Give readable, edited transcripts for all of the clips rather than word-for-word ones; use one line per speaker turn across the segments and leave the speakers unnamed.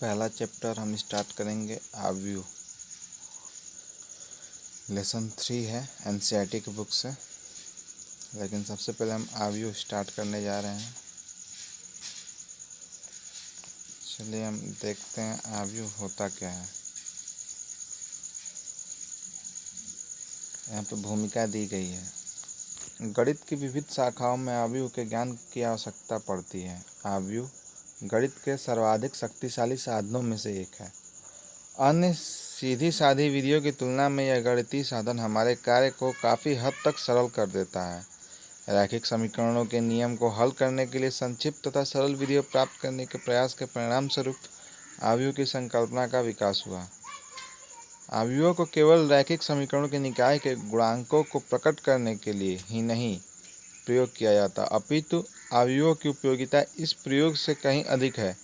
पहला चैप्टर हम स्टार्ट करेंगे आव्यू। लेसन 3 है, एनसीईआरटी की बुक से। लेकिन सबसे पहले हम आव्यू स्टार्ट करने जा रहे हैं। चलिए हम देखते हैं आव्यू होता क्या है। यहाँ पे भूमिका दी गई है। गणित की विविध शाखाओं में आव्यू के ज्ञान की आवश्यकता पड़ती है। आव्यू गणित के सर्वाधिक शक्तिशाली साधनों में से एक है। अन्य सीधी सादी विधियों की तुलना में यह गणितीय साधन हमारे कार्य को काफ़ी हद तक सरल कर देता है। रैखिक समीकरणों के नियम को हल करने के लिए संक्षिप्त तथा सरल विधियों प्राप्त करने के प्रयास के परिणामस्वरूप आव्यूह की संकल्पना का विकास हुआ। आव्यूहों को केवल रैखिक समीकरणों के निकाय के गुणांकों को प्रकट करने के लिए ही नहीं प्रयोग किया जाता, अपितु आव्यूहों की उपयोगिता इस प्रयोग से कहीं अधिक है।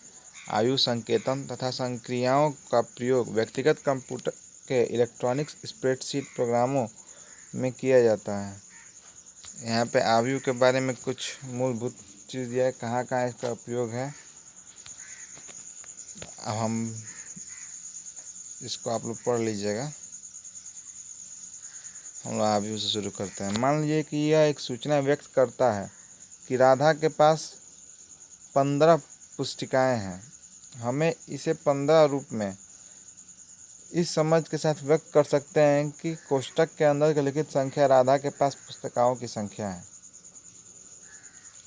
आव्यूह संकेतन तथा संक्रियाओं का प्रयोग व्यक्तिगत कंप्यूटर के इलेक्ट्रॉनिक्स स्प्रेडशीट प्रोग्रामों में किया जाता है। यहाँ पे आव्यूह के बारे में कुछ मूलभूत चीज़ यह कहाँ कहाँ इसका उपयोग है। अब हम इसको आप लोग पढ़ लीजिएगा। हम लोग आव्यूह से शुरू करते हैं। मान लीजिए कि यह एक सूचना व्यक्त करता है कि राधा के पास 15 पुस्तिकाएँ हैं। हमें इसे 15 रूप में इस समझ के साथ व्यक्त कर सकते हैं कि कोष्ठक के अंदर लिखित संख्या राधा के पास पुस्तिकाओं की संख्या है।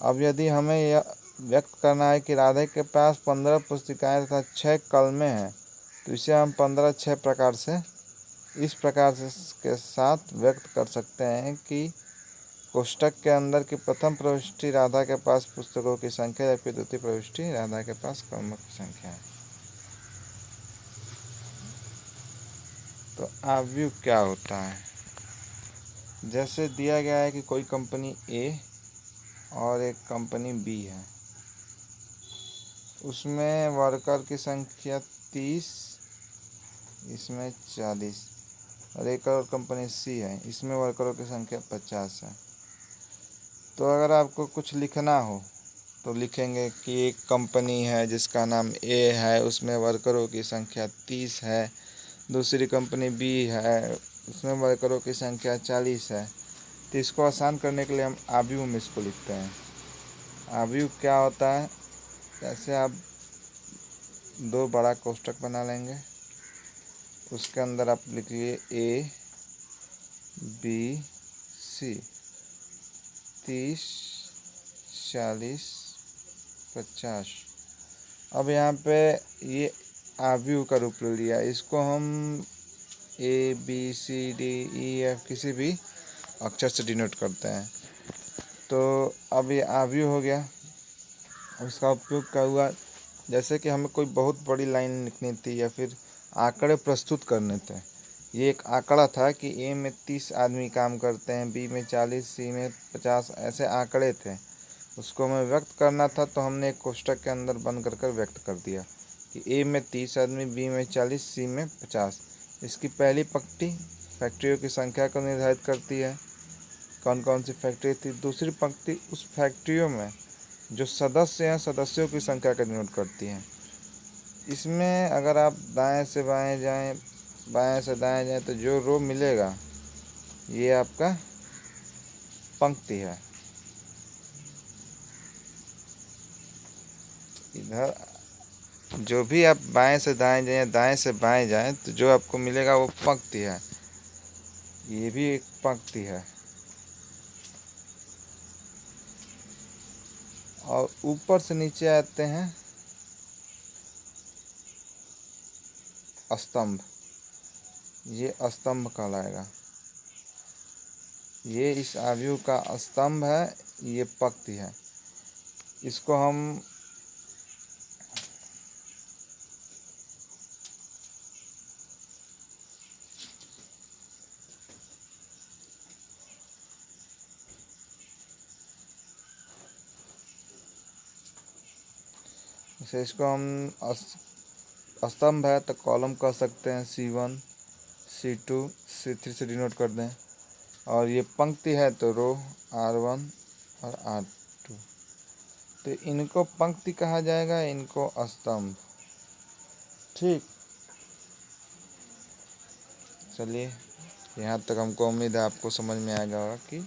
अब यदि हमें यह व्यक्त करना है कि राधा के पास 15 पुस्तिकाएँ तथा 6 कलमें हैं, तो इसे हम 15 6 प्रकार से इस प्रकार से के साथ व्यक्त कर सकते हैं कि कोष्ठक के अंदर की प्रथम प्रविष्टि राधा के पास पुस्तकों की संख्या, जबकि द्वितीय प्रविष्टि राधा के पास कलमों की संख्या है। तो आव्यूह क्या होता है? जैसे दिया गया है कि कोई कंपनी ए और एक कंपनी बी है, उसमें वर्कर की संख्या 30, इसमें 40, और एक और कंपनी सी है, इसमें वर्करों की संख्या 50 है। तो अगर आपको कुछ लिखना हो तो लिखेंगे कि एक कंपनी है जिसका नाम ए है, उसमें वर्करों की संख्या 30 है। दूसरी कंपनी बी है, उसमें वर्करों की संख्या 40 है। तो इसको आसान करने के लिए हम आव्यूह में इसको लिखते हैं। आव्यूह क्या होता है? कैसे आप दो बड़ा कोष्ठक बना लेंगे, उसके अंदर आप लिखिए ए बी सी, 30 40 50। अब यहाँ पे ये आव्यूह का रूप ले लिया। इसको हम A B C D E F किसी भी अक्षर से डिनोट करते हैं। तो अब ये आव्यूह हो गया। इसका उपयोग क्या हुआ? जैसे कि हमें कोई बहुत बड़ी लाइन लिखनी थी या फिर आंकड़े प्रस्तुत करने थे। ये एक आंकड़ा था कि ए में 30 आदमी काम करते हैं, बी में 40, सी में 50, ऐसे आंकड़े थे। उसको हमें व्यक्त करना था, तो हमने एक कोष्ठक के अंदर बंद कर व्यक्त कर दिया कि ए में 30 आदमी, बी में 40, सी में 50। इसकी पहली पंक्ति फैक्ट्रियों की संख्या को निर्धारित करती है, कौन कौन सी फैक्ट्री थी। दूसरी पंक्ति उस फैक्ट्रियों में जो सदस्य हैं, सदस्यों की संख्या का डिनोट करती है। इसमें अगर आप दाएं से बाएं जाएं, बाएं से दाएं जाएं, तो जो रो मिलेगा ये आपका पंक्ति है। इधर जो भी आप बाएं से दाएं जाएं, दाएं से बाएं जाएं, तो जो आपको मिलेगा वो पंक्ति है। ये भी एक पंक्ति है। और ऊपर से नीचे आते हैं स्तंभ, ये स्तंभ कहलाएगा। ये इस आव्यूह का स्तंभ है, ये पंक्ति है। इसको हम स्तंभ है तो कॉलम कह सकते हैं, C1 C2 C3 से डिनोट कर दें। और ये पंक्ति है तो रो R1 और R2। तो इनको पंक्ति कहा जाएगा, इनको स्तंभ। ठीक, चलिए यहाँ तक हमको उम्मीद है आपको समझ में आ गया होगा कि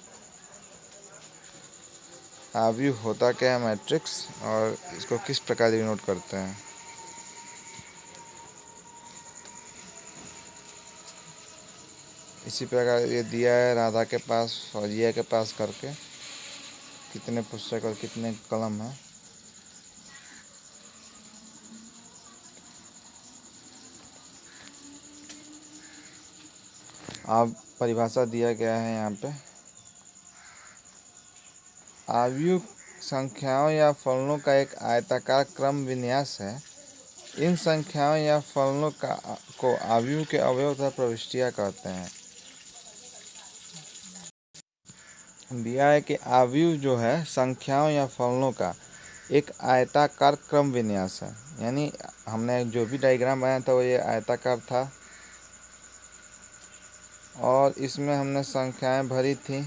आव्यूह होता क्या है मैट्रिक्स और इसको किस प्रकार डिनोट करते हैं। इसी प्रकार ये दिया है राधा के पास फौजिया के पास करके कितने पुस्तक और कितने कलम हैं। अब परिभाषा दिया गया है यहाँ पे, आव्यूह संख्याओं या फलनों का एक आयताकार क्रम विन्यास है। इन संख्याओं या फलनों को आव्यूह के अवयव तथा प्रविष्टियाँ कहते हैं। दिया है कि आव्यूह जो है संख्याओं या फलनों का एक आयताकार क्रम विन्यास है, यानी हमने जो भी डायग्राम बनाया था वो ये आयताकार था और इसमें हमने संख्याएं भरी थी,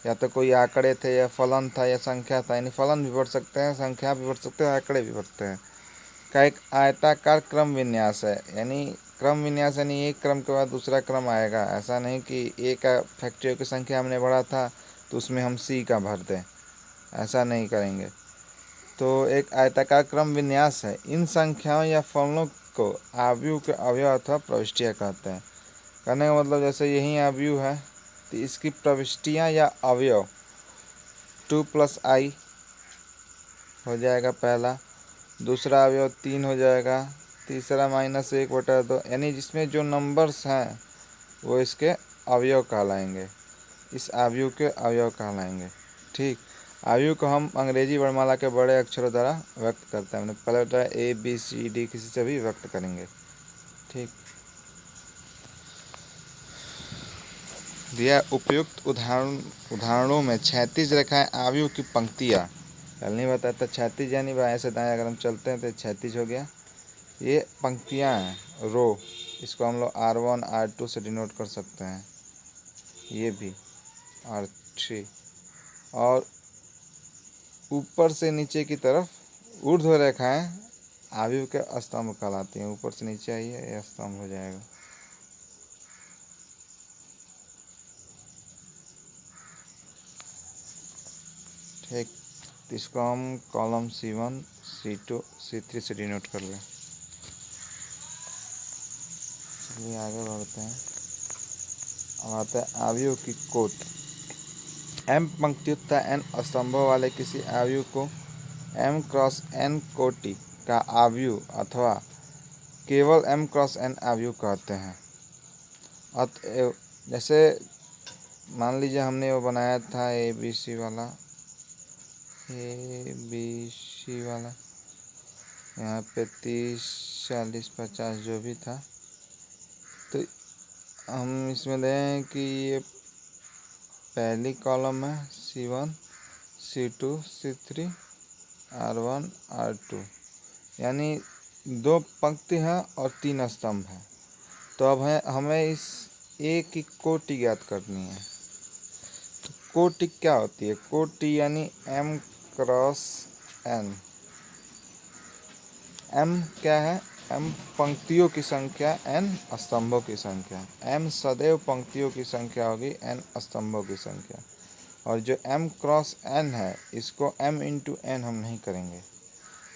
या तो कोई आंकड़े थे या फलन था या संख्या था, यानी फलन भी भर सकते हैं, संख्या भी भर सकते हैं, आंकड़े भी भरते हैं, का एक आयताकार क्रम विन्यास है। यानी क्रम विन्यास यानी एक क्रम के बाद दूसरा क्रम आएगा, ऐसा नहीं कि ए का फैक्टरियों की संख्या हमने बढ़ा था तो उसमें हम सी का भर दें, ऐसा नहीं करेंगे। तो एक आयताकार क्रम विन्यास है। इन संख्याओं या फलनों को आव्यूह के अवयव अथवा प्रविष्टियाँ कहते हैं। कहने का मतलब जैसे यही आव्यूह है तो इसकी प्रविष्टियाँ या अवयव 2 + i हो जाएगा पहला, दूसरा अवयव 3 हो जाएगा, तीसरा -1/2, यानी जिसमें जो नंबर्स हैं वो इसके अवयव कहलाएंगे, इस आव्यूह के अवयव कहलाएंगे। ठीक, आव्यूह को हम अंग्रेजी वर्णमाला के बड़े अक्षरों द्वारा व्यक्त करते हैं। हमने पहले बताया ABCD किसी से भी व्यक्त करेंगे। ठीक, दिया उपयुक्त उदाहरणों में 36 रेखाएं आव्यूह की पंक्तियाँ, कल नहीं बताया था 36 यानी बाएं से दाएं अगर हम चलते हैं तो 36 हो गया। ये पंक्तियाँ हैं, रो, इसको हम लोग R1 R2 से डिनोट कर सकते हैं, ये भी R3। और ऊपर से नीचे की तरफ ऊर्ध्व रेखाएं आव्यूह के स्तंभ कहलाती हैं। ऊपर से नीचे आई है, यह स्तंभ हो जाएगा। ठीक, इसको हम कॉलम C1 C2 C3 से डिनोट कर लें। चलिए आगे बढ़ते हैं। अब आता है आव्यूह की कोट। m पंक्तियुक्त n स्तंभों वाले किसी आव्यूह को m × n कोटि का आव्यूह अथवा केवल m × n आव्यूह कहते हैं। अतएव जैसे मान लीजिए हमने वो बनाया था ABC वाला, यहाँ पे 30 40 50 जो भी था, तो हम इसमें दें कि ये पहली कॉलम है C1 C2 C3 R1 R2, यानी 2 पंक्ति हैं और 3 स्तंभ हैं। तो अब है हमें इस ए की कोटि ज्ञात करनी है। तो कोटि क्या होती है? कोटि यानी m × n। m क्या है? m पंक्तियों की संख्या, n स्तंभों की संख्या। m सदैव पंक्तियों की संख्या होगी, n स्तंभों की संख्या। और जो m × n है इसको m × n हम नहीं करेंगे।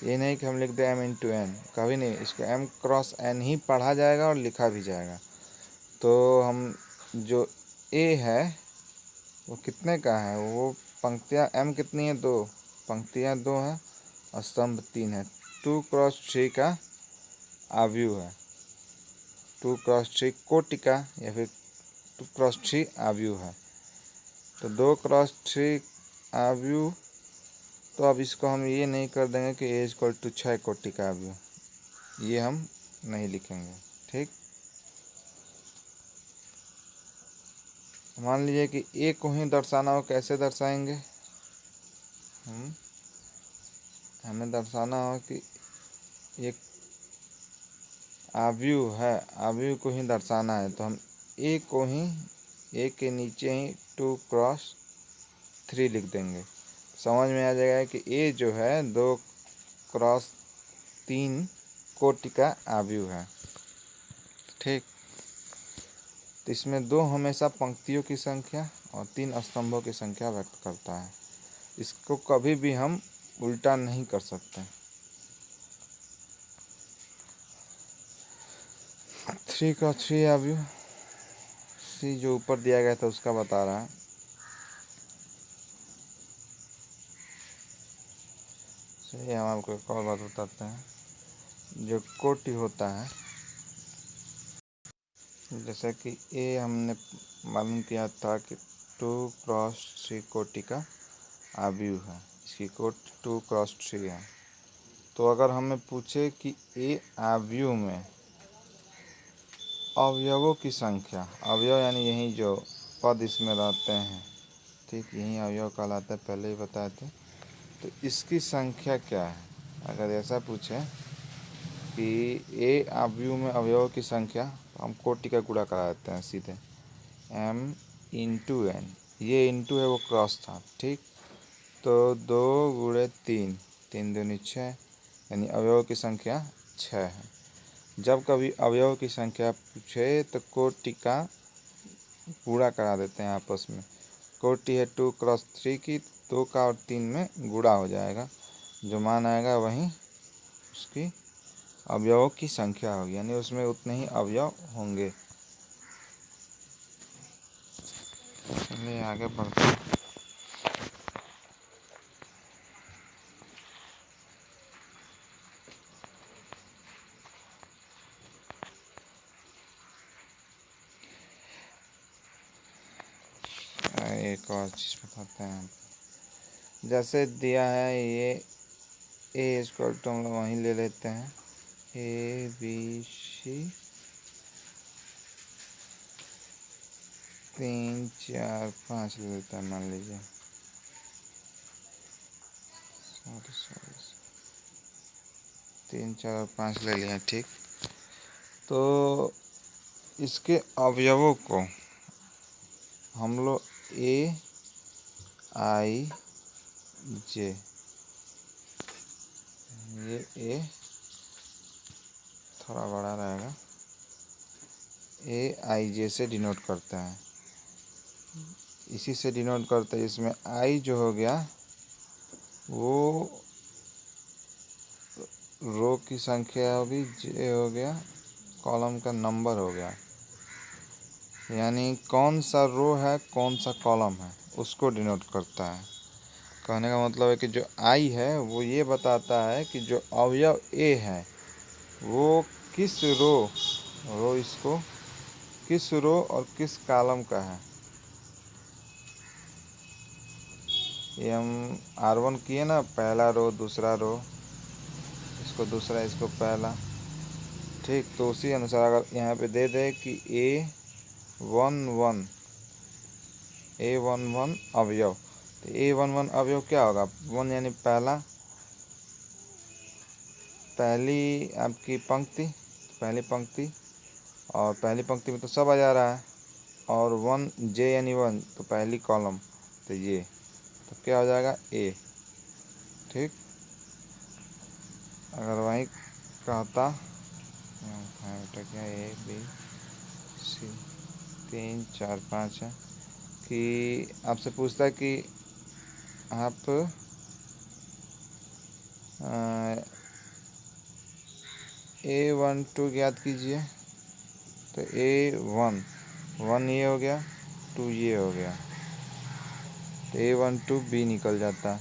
ये नहीं कि हम लिख दें m × n, कभी नहीं। इसको m × n ही पढ़ा जाएगा और लिखा भी जाएगा। तो हम जो a है वो कितने का है? वो पंक्तियाँ m कितनी है? 2 पंक्तियाँ 2 हैं, स्तंभ 3 है। 2 × 3 का आव्यूह है। 2 × 3 कोटि का या फिर 2 × 3 आव्यूह है। तो 2 × 3 आव्यूह, तो अब इसको हम ये नहीं कर देंगे कि A = 6 कोटि का आव्यूह, ये हम नहीं लिखेंगे। ठीक, मान लीजिए कि A को ही दर्शाना हो, कैसे दर्शाएंगे? हमें दर्शाना हो कि एक आव्यूह है, आव्यूह को ही दर्शाना है, तो हम A को ही, A के नीचे ही 2 × 3 लिख देंगे। समझ में आ जाएगा कि A जो है 2 × 3 कोटि का अवयव है। ठीक, तो इसमें 2 हमेशा पंक्तियों की संख्या और 3 स्तंभों की संख्या व्यक्त करता है। इसको कभी भी हम उल्टा नहीं कर सकते। 3 का 3 अवयव, सी जो ऊपर दिया गया था उसका बता रहा है। चलिए हम आपको एक और बात बताते हैं। जो कोटि होता है, जैसे कि ए हमने मालूम किया था कि 2x3 कोटि का अवयव है, इसकी कोट 2x3 है। तो अगर हमें पूछे कि ए अवयव में अवयवों की संख्या, अवयव यानी यही जो पद इसमें रहते हैं, ठीक, यही अवयव कहलाते हैं, पहले ही बताए थे। तो इसकी संख्या क्या है? अगर ऐसा पूछे कि ए अवयव में अवयवों की संख्या, तो हम कोटि का गुणा करा देते हैं सीधे, m इंटू एन, ये इंटू है वो क्रॉस था, ठीक। तो 2 गुणे 3, 3 दूनी 6, यानी अवयवों की संख्या 6 है। जब कभी अवयव की संख्या पूछे तो कोटि का गुणा करा देते हैं आपस में। कोटि है 2x3 की, 2 का और 3 में गुणा हो जाएगा, जो मान आएगा वहीं उसकी अवयवों की संख्या होगी, यानी उसमें उतने ही अवयव होंगे। चलिए आगे बढ़ते हैं। एक और चीज़ बताते हैं। जैसे दिया है ये ए स्क्वायर टू, हम लोग वहीं ले लेते हैं, ए बी सी 3 4 5 ले लेते हैं, मान लीजिए, सॉरी 3 4 और 5 ले लिया, ठीक। तो इसके अवयवों को हम लोग ए आई जे, ये ए थोड़ा बड़ा रहेगा, ए आई जे से डिनोट करते हैं, इसी से डिनोट करते हैं। इसमें आई जो हो गया वो रो की संख्या होगी, जे हो गया कॉलम का नंबर हो गया, यानी कौन सा रो है कौन सा कॉलम है उसको डिनोट करता है। कहने का मतलब है कि जो आई है वो ये बताता है कि जो अवयव ए है वो किस रो इसको किस रो और किस कॉलम का है। ये हम R1 किए ना, पहला रो दूसरा रो, इसको दूसरा इसको पहला, ठीक। तो उसी अनुसार अगर यहाँ पे दे दे कि A11 अवयव, तो A11 अवयव क्या होगा, 1 यानी पहली आपकी पंक्ति, पहली पंक्ति, और पहली पंक्ति में तो सब आ जा रहा है, और 1 जे यानी 1, तो पहली कॉलम, तो ये तो क्या हो जाएगा ए, ठीक। अगर वहीं कहता क्या ए बी सी 3 4 5 है, कि आपसे पूछता है कि आप A12 ज्ञात कीजिए, तो A1 ये हो गया, 2 ये हो गया, तो A12 B निकल जाता।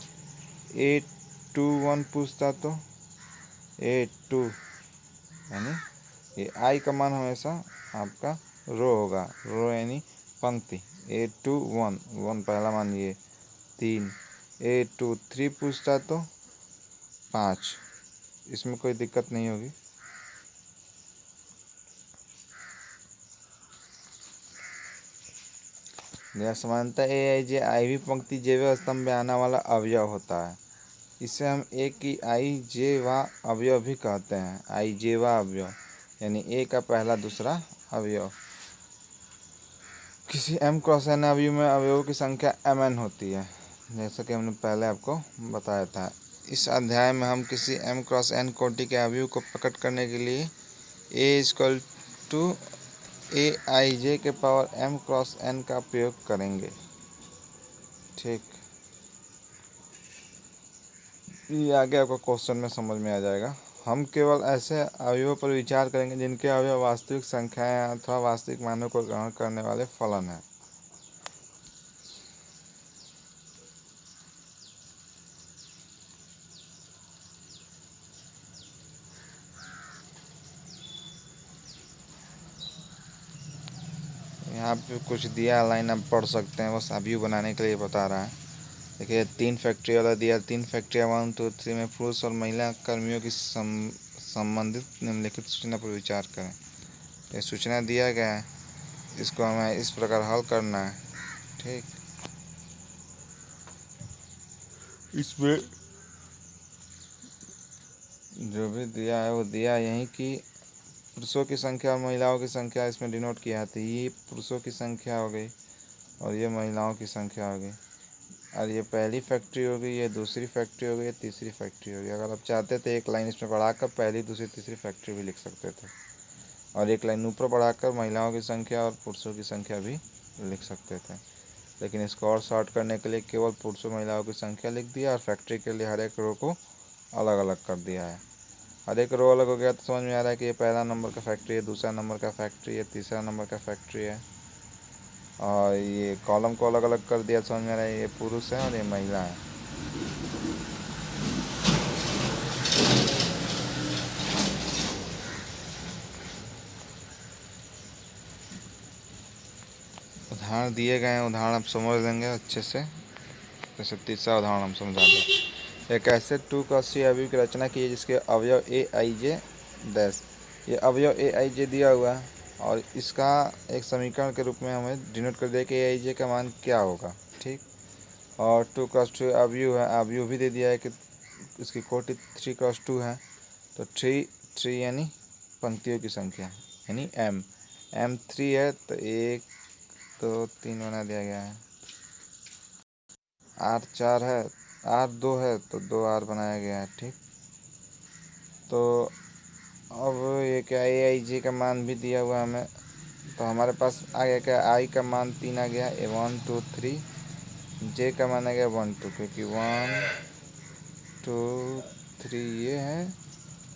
A21 पूछता तो A2, यानी ये आई का मान हमेशा आपका रो होगा, रो यानी पंक्ति। A21 पहला मान, ये 3। A23 पूछता तो 5, इसमें कोई दिक्कत नहीं होगी। समानता ए आई जे आई भी पंक्ति जेवे स्तंभ में आने वाला अवयव होता है। इसे हम ए की आई जे वा अवयव भी कहते हैं, आई जे वा अवयव, यानी ए का पहला दूसरा अवयव। किसी m क्रॉस n अवयव में अवयवों की संख्या mn होती है, जैसा कि हमने पहले आपको बताया था। इस अध्याय में हम किसी m क्रॉस n कोटि के अवयव को प्रकट करने के लिए a इक्वल टू ए आई जे के पावर m क्रॉस n का प्रयोग करेंगे। ठीक, ये आगे आपको क्वेश्चन में समझ में आ जाएगा। हम केवल ऐसे अवयवों पर विचार करेंगे जिनके अवयव वास्तविक संख्याएं अथवा वास्तविक मानों को ग्रहण करने वाले फलन हैं। यहाँ पे कुछ दिया लाइन आप पढ़ सकते हैं, बस अवयव बनाने के लिए बता रहा है। देखिए 3 फैक्ट्री वाला दिया, 3 फैक्ट्री 1 2 3 में पुरुष और महिला कर्मियों की संबंधित निम्नलिखित सूचना पर विचार करें। ये सूचना दिया गया है, इसको हमें इस प्रकार हल करना है। ठीक, इसमें जो भी दिया है वो दिया यही कि पुरुषों की संख्या और महिलाओं की संख्या इसमें डिनोट किया है। तो ये पुरुषों की संख्या हो गई और ये महिलाओं की संख्या हो गई, और ये पहली फैक्ट्री हो गई, ये दूसरी फैक्ट्री हो गई, ये तीसरी फैक्ट्री हो गई। अगर आप चाहते थे एक लाइन इसमें बढ़ाकर पहली दूसरी तीसरी फैक्ट्री भी लिख सकते थे, और एक लाइन ऊपर बढ़ाकर महिलाओं की संख्या और पुरुषों की संख्या भी लिख सकते थे। लेकिन इसको और शॉर्ट करने के लिए केवल पुरुषों महिलाओं की संख्या लिख दिया और फैक्ट्री के लिए हर एक रो को अलग अलग कर दिया है। हर एक रो अलग हो गया तो समझ में आ रहा है कि ये पहला नंबर का फैक्ट्री है, दूसरा नंबर का फैक्ट्री है, तीसरा नंबर का फैक्ट्री है, और ये कॉलम को अलग अलग कर दिया, समझ में आ रहा है ये पुरुष है और ये महिला है। उदाहरण दिए गए हैं, उदाहरण आप समझ लेंगे अच्छे से। जैसे तीसरा उदाहरण हम समझा दें। एक ऐसे 2 का सी अवयव की रचना की है जिसके अवयव ए आई जे डैश। ये अवयव ए आई जे दिया हुआ है और इसका एक समीकरण के रूप में हमें डिनोट कर दिया कि ए आई जे का मान क्या होगा। ठीक, और 2 क्रॉस 2 अवयव है, अवयव भी दे दिया है कि इसकी कोटि 3 क्रॉस 2 है। तो 3 यानी पंक्तियों की संख्या यानी m 3 है तो 1 2 3 बना दिया गया है। r 4 है, r 2 है तो 2 r बनाया गया है। ठीक, तो अब ये क्या ए आई जे का मान भी दिया हुआ है हमें, तो हमारे पास आ गया क्या, आई का मान 3 आ गया, 1 2 3, जे का मान आ गया 1 2, क्योंकि 1 2 3 ये है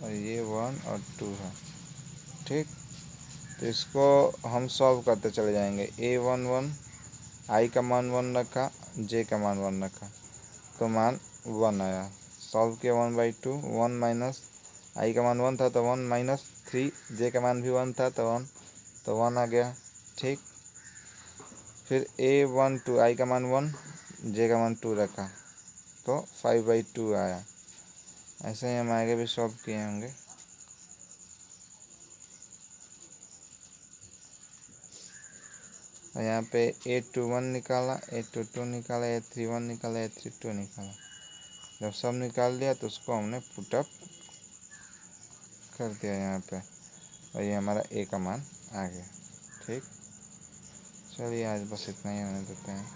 और ये 1 और 2 है। ठीक, तो इसको हम सॉल्व करते चले जाएंगे। A11 आई का मान 1 रखा, जे का मान 1 रखा तो मान 1 आया। सॉल्व किया 1/2, 1 माइनस आई का मान 1 था तो 1 माइनस 3, जे का मान भी 1 था तो 1 आ गया। ठीक, फिर A12 आई का मान 1, जे का मान 2 रखा तो 5/2 आया। ऐसे ही हम आगे भी सॉल्व किए होंगे। और यहाँ पे A21 निकाला, A22 निकाला, A31 निकाला, A32 निकाला। जब सब निकाल लिया तो उसको हमने पुटअप कर दिया यहाँ पे, और ये हमारा ए का मान आ गया। ठीक, चलिए आज बस इतना ही होने देते हैं।